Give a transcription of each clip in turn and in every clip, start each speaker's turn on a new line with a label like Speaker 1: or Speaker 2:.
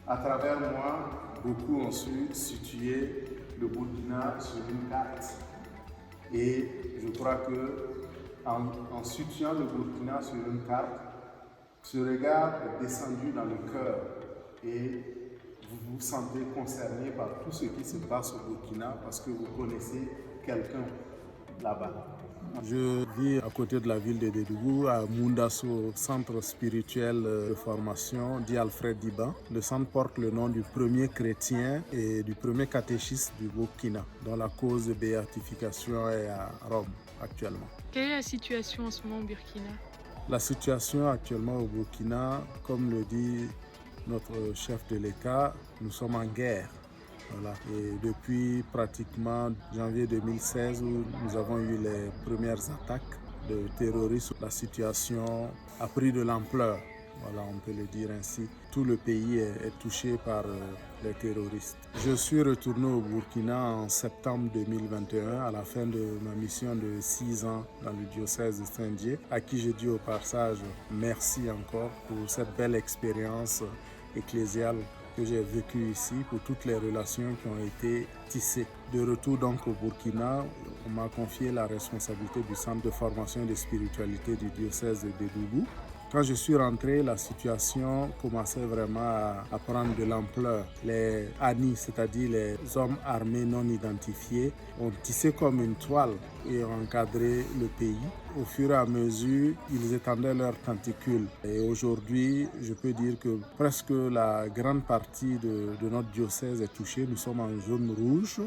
Speaker 1: À travers moi, beaucoup ont su situer le Burkina sur une carte. Et je crois que en situant le Burkina sur une carte, ce regard est descendu dans le cœur et vous vous sentez concerné par tout ce qui se passe au Burkina parce que vous connaissez quelqu'un là-bas.
Speaker 2: Je vis à côté de la ville de Dédougou, à Moundasso, centre spirituel de formation dit Alfred Diba. Le centre porte le nom du premier chrétien et du premier catéchiste du Burkina, dont la cause de béatification est à Rome actuellement.
Speaker 3: Quelle est la situation en ce moment au Burkina?
Speaker 2: La situation actuellement au Burkina, comme le dit notre chef de l'État, nous sommes en guerre. Voilà. Et depuis pratiquement janvier 2016 où nous avons eu les premières attaques de terroristes, la situation a pris de l'ampleur. Voilà, on peut le dire ainsi. Tout le pays est touché par les terroristes. Je suis retourné au Burkina en septembre 2021 à la fin de ma mission de 6 ans dans le diocèse de Saint-Dié, à qui je dis au passage merci encore pour cette belle expérience ecclésiale que j'ai vécu ici, pour toutes les relations qui ont été tissées. De retour donc au Burkina, on m'a confié la responsabilité du centre de formation et de spiritualité du diocèse de Dédougou. Quand je suis rentré, la situation commençait vraiment à prendre de l'ampleur. Les ANI, c'est-à-dire les hommes armés non identifiés, ont tissé comme une toile et ont encadré le pays. Au fur et à mesure, ils étendaient leurs tentacules. Et aujourd'hui, je peux dire que presque la grande partie de notre diocèse est touchée. Nous sommes en zone rouge.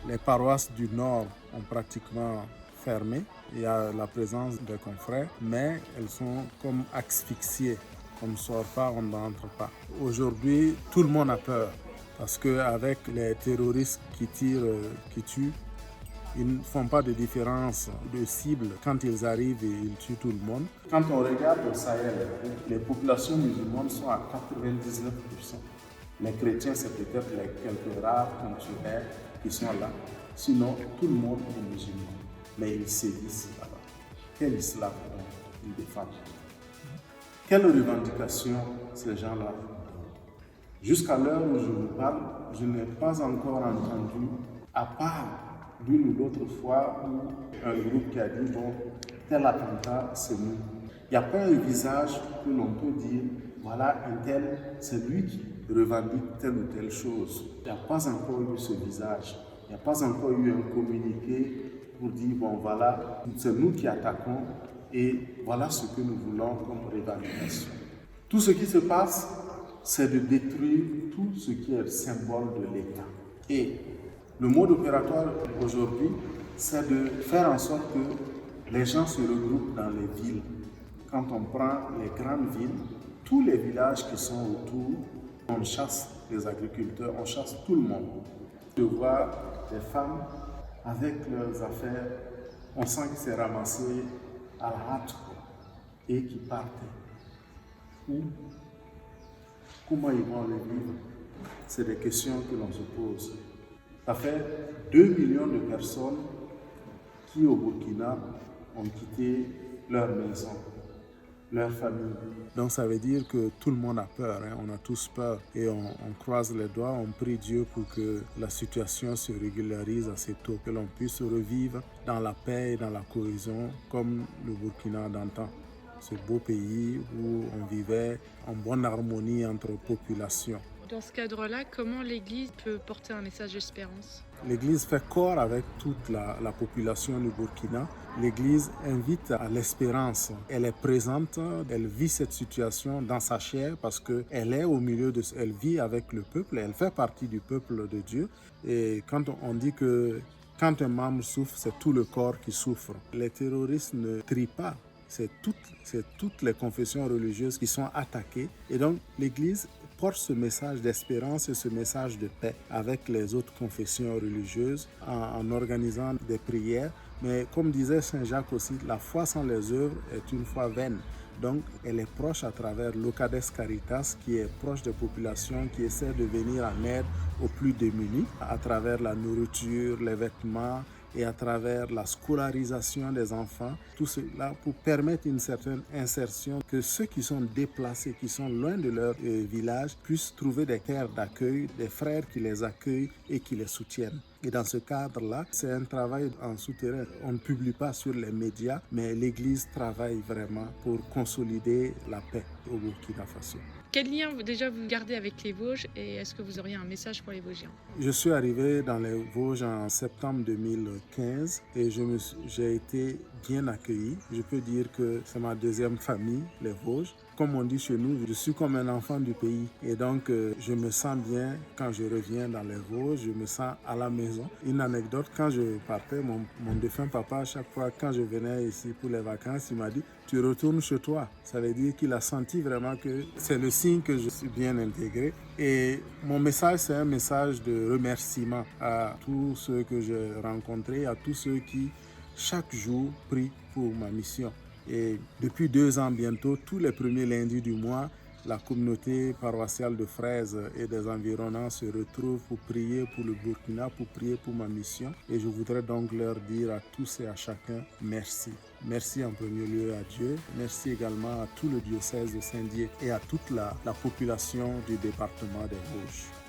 Speaker 2: Les paroisses du nord ont pratiquement fermé. Il y a la présence des confrères, mais elles sont comme asphyxiées. On ne sort pas, on n'entre pas. Aujourd'hui, tout le monde a peur parce qu'avec les terroristes qui tirent, qui tuent, ils ne font pas de différence de cible. Quand ils arrivent, ils tuent tout le monde.
Speaker 1: Quand on regarde au Sahel, les populations musulmanes sont à 99%. Les chrétiens, c'est peut-être les quelques rares ponctuels qui sont là. Sinon, tout le monde est musulman. Mais ils sévissent là-bas. Quel islam ils défendent? Quelles revendications ces gens-là ont? Jusqu'à l'heure où je vous parle, je n'ai pas encore entendu, à part l'une ou l'autre fois où un groupe qui a dit bon, tel attentat, c'est nous. Il n'y a pas un visage que l'on peut dire voilà, un tel, c'est lui qui revendique telle ou telle chose. Il n'y a pas encore eu ce visage. Il n'y a pas encore eu un communiqué pour dire, bon voilà, c'est nous qui attaquons et voilà ce que nous voulons comme revendication. Tout ce qui se passe, c'est de détruire tout ce qui est le symbole de l'État. Et le mode opératoire aujourd'hui, c'est de faire en sorte que les gens se regroupent dans les villes. Quand on prend les grandes villes, tous les villages qui sont autour, on chasse les agriculteurs, on chasse tout le monde. Je vois des femmes avec leurs affaires, on sent que c'est ramassé à la hâte et qui partent. Où? Comment ils vont le vivre? C'est des questions que l'on se pose. Ça fait 2 millions de personnes qui au Burkina ont quitté leur maison, leur famille.
Speaker 2: Donc ça veut dire que tout le monde a peur, hein? On a tous peur et on croise les doigts, on prie Dieu pour que la situation se régularise assez tôt, que l'on puisse revivre dans la paix et dans la cohésion comme le Burkina d'antan. Ce beau pays où on vivait en bonne harmonie entre populations.
Speaker 3: Dans ce cadre-là, comment l'Église peut porter un message d'espérance?
Speaker 2: L'Église fait corps avec toute la population du Burkina. L'Église invite à l'espérance. Elle est présente, elle vit cette situation dans sa chair parce qu'elle est au milieu de... Elle vit avec le peuple, elle fait partie du peuple de Dieu. Et quand on dit que quand un membre souffre, c'est tout le corps qui souffre. Les terroristes ne trient pas. C'est toutes les confessions religieuses qui sont attaquées. Et donc l'Église porte ce message d'espérance et ce message de paix avec les autres confessions religieuses en organisant des prières. Mais comme disait Saint Jacques aussi, la foi sans les œuvres est une foi vaine. Donc, elle est proche à travers Locades Caritas, qui est proche des populations, qui essaie de venir en aide aux plus démunis à travers la nourriture, les vêtements et à travers la scolarisation des enfants. Tout cela pour permettre une certaine insertion, que ceux qui sont déplacés, qui sont loin de leur village, puissent trouver des terres d'accueil, des frères qui les accueillent et qui les soutiennent. Et dans ce cadre-là, c'est un travail en souterrain. On ne publie pas sur les médias, mais l'Église travaille vraiment pour consolider la paix au Burkina Faso.
Speaker 3: Quel lien déjà vous gardez avec les Vosges et est-ce que vous auriez un message pour les Vosgiens?
Speaker 2: Je suis arrivé dans les Vosges en septembre 2015 et j'ai été bien accueilli. Je peux dire que c'est ma deuxième famille, les Vosges. Comme on dit chez nous, je suis comme un enfant du pays et donc je me sens bien quand je reviens dans les Vosges, je me sens à la maison. Une anecdote, quand je partais, mon défunt papa, à chaque fois quand je venais ici pour les vacances, il m'a dit « tu retournes chez toi ». Ça veut dire qu'il a senti vraiment que c'est le signe que je suis bien intégré. Et mon message, c'est un message de remerciement à tous ceux que j'ai rencontrés, à tous ceux qui chaque jour prient pour ma mission. Et depuis 2 ans bientôt, tous les premiers lundis du mois, la communauté paroissiale de Fraise et des environnants se retrouve pour prier pour le Burkina, pour prier pour ma mission. Et je voudrais donc leur dire à tous et à chacun merci. Merci en premier lieu à Dieu. Merci également à tout le diocèse de Saint-Dié et à toute la population du département des Vosges.